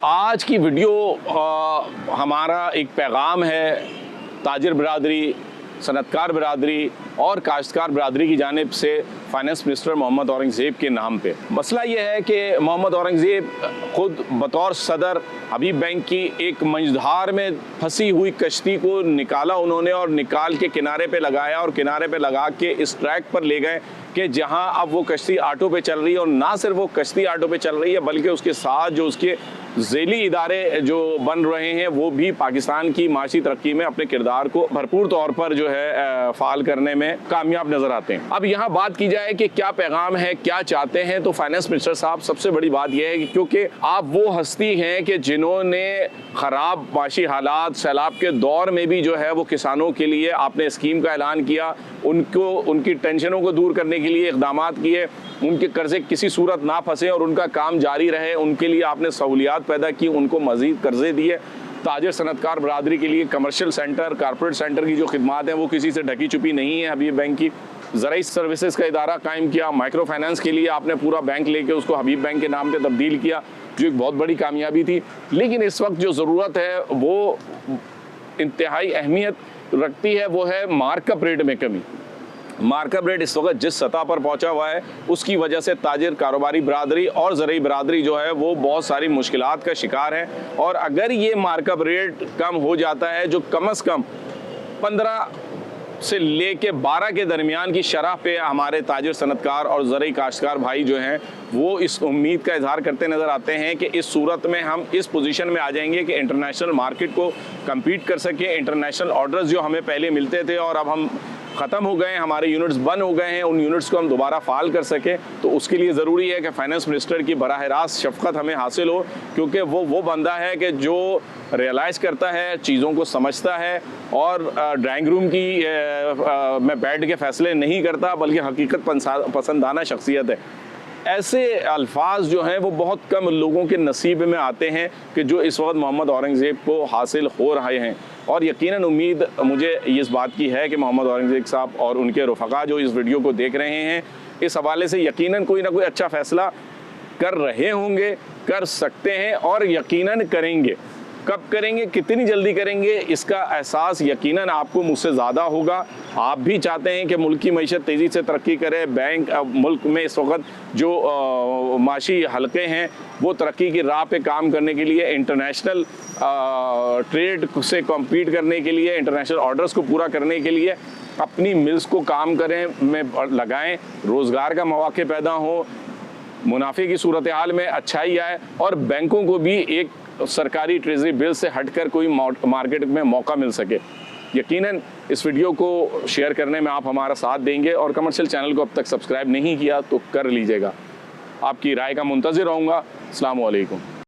آج کی ویڈیو ہمارا ایک پیغام ہے تاجر برادری، صنعتکار برادری اور کاشتکار برادری کی جانب سے فائنانس منسٹر محمد اورنگزیب کے نام پہ۔ مسئلہ یہ ہے کہ محمد اورنگزیب خود بطور صدر حبیب بینک کی ایک منجدھار میں پھنسی ہوئی کشتی کو نکالا انہوں نے، اور نکال کے کنارے پہ لگایا اور کنارے پہ لگا کے اس ٹریک پر لے گئے کہ جہاں اب وہ کشتی آٹو پہ چل رہی ہے، اور نہ صرف وہ کشتی آٹو پہ چل رہی ہے بلکہ اس کے ساتھ جو اس کے ذیلی ادارے جو بن رہے ہیں وہ بھی پاکستان کی معاشی ترقی میں اپنے کردار کو بھرپور طور پر جو ہے فعال کرنے میں کامیاب نظر آتے ہیں۔ اب یہاں بات کی جائے کہ کیا پیغام ہے، کیا چاہتے ہیں، تو فائنانس منسٹر صاحب سب سے بڑی بات یہ ہے کہ کیونکہ آپ وہ ہستی ہیں کہ جنہوں نے خراب معاشی حالات، سیلاب کے دور میں بھی جو ہے وہ کسانوں کے لیے آپ نے اسکیم کا اعلان کیا، ان کی ٹینشنوں کو دور کرنے کے لیے اقدامات کیے، ان کے قرضے کسی صورت نہ پھنسے اور ان کا کام جاری رہے، ان کے لیے آپ نے سہولیات پیدا کی، ان کو مزید قرضے دیے۔ تاجر صنعتکار برادری کے لیے کمرشل سینٹر، کارپوریٹ سینٹر کی جو خدمات ہیں وہ کسی سے ڈھکی چھپی نہیں ہے حبیب بینک کی۔ زرعی سروسز کا ادارہ قائم کیا، مائکرو فائنانس کے لیے آپ نے پورا بینک لے کے اس کو حبیب بینک کے نام پہ تبدیل کیا، جو ایک بہت بڑی کامیابی تھی۔ لیکن اس وقت جو ضرورت ہے وہ انتہائی اہمیت رکھتی ہے، وہ ہے مارک اپ ریٹ میں کمی۔ مارک اپ ریٹ اس وقت جس سطح پر پہنچا ہوا ہے اس کی وجہ سے تاجر کاروباری برادری اور زرعی برادری جو ہے وہ بہت ساری مشکلات کا شکار ہے، اور اگر یہ مارک اپ ریٹ کم ہو جاتا ہے جو کم از کم 15 سے لے کے 12 کے درمیان کی شرح پہ ہمارے تاجر صنعتکار اور زرعی کاشتکار بھائی جو ہیں وہ اس امید کا اظہار کرتے نظر آتے ہیں کہ اس صورت میں ہم اس پوزیشن میں آ جائیں گے کہ انٹرنیشنل مارکیٹ کو کمپیٹ کر سکیں۔ انٹرنیشنل آرڈرز جو ہمیں پہلے ملتے تھے اور اب ہم ختم ہو گئے ہیں، ہمارے یونٹس بند ہو گئے ہیں، ان یونٹس کو ہم دوبارہ فعال کر سکیں، تو اس کے لیے ضروری ہے کہ فائنانس منسٹر کی براہ راست شفقت ہمیں حاصل ہو، کیونکہ وہ بندہ ہے کہ جو ریئلائز کرتا ہے، چیزوں کو سمجھتا ہے اور ڈرائنگ روم کی میں بیٹھ کے فیصلے نہیں کرتا بلکہ حقیقت پسندانہ شخصیت ہے۔ ایسے الفاظ جو ہیں وہ بہت کم لوگوں کے نصیب میں آتے ہیں کہ جو اس وقت محمد اورنگزیب کو حاصل ہو رہے ہیں، اور یقیناً امید مجھے اس بات کی ہے کہ محمد اورنگزیب صاحب اور ان کے رفقا جو اس ویڈیو کو دیکھ رہے ہیں اس حوالے سے یقیناً کوئی نہ کوئی اچھا فیصلہ کر رہے ہوں گے، کر سکتے ہیں اور یقیناً کریں گے۔ کب کریں گے، کتنی جلدی کریں گے، اس کا احساس یقیناً آپ کو مجھ سے زیادہ ہوگا۔ آپ بھی چاہتے ہیں کہ ملک کی معیشت تیزی سے ترقی کرے، بینک ملک میں اس وقت جو معاشی حلقے ہیں وہ ترقی کی راہ پہ کام کرنے کے لیے، انٹرنیشنل ٹریڈ سے کمپیٹ کرنے کے لیے، انٹرنیشنل آرڈرز کو پورا کرنے کے لیے اپنی ملز کو کام کریں میں لگائیں، روزگار کا مواقع پیدا ہوں، منافع کی صورتحال میں اچھائی آئے، اور بینکوں کو بھی ایک سرکاری ٹریزری بل سے ہٹ کر کوئی مارکیٹ میں موقع مل سکے۔ یقیناً اس ویڈیو کو شیئر کرنے میں آپ ہمارا ساتھ دیں گے، اور کمرشل چینل کو اب تک سبسکرائب نہیں کیا تو کر لیجئے گا۔ آپ کی رائے کا منتظر رہوں گا۔ السلام علیکم۔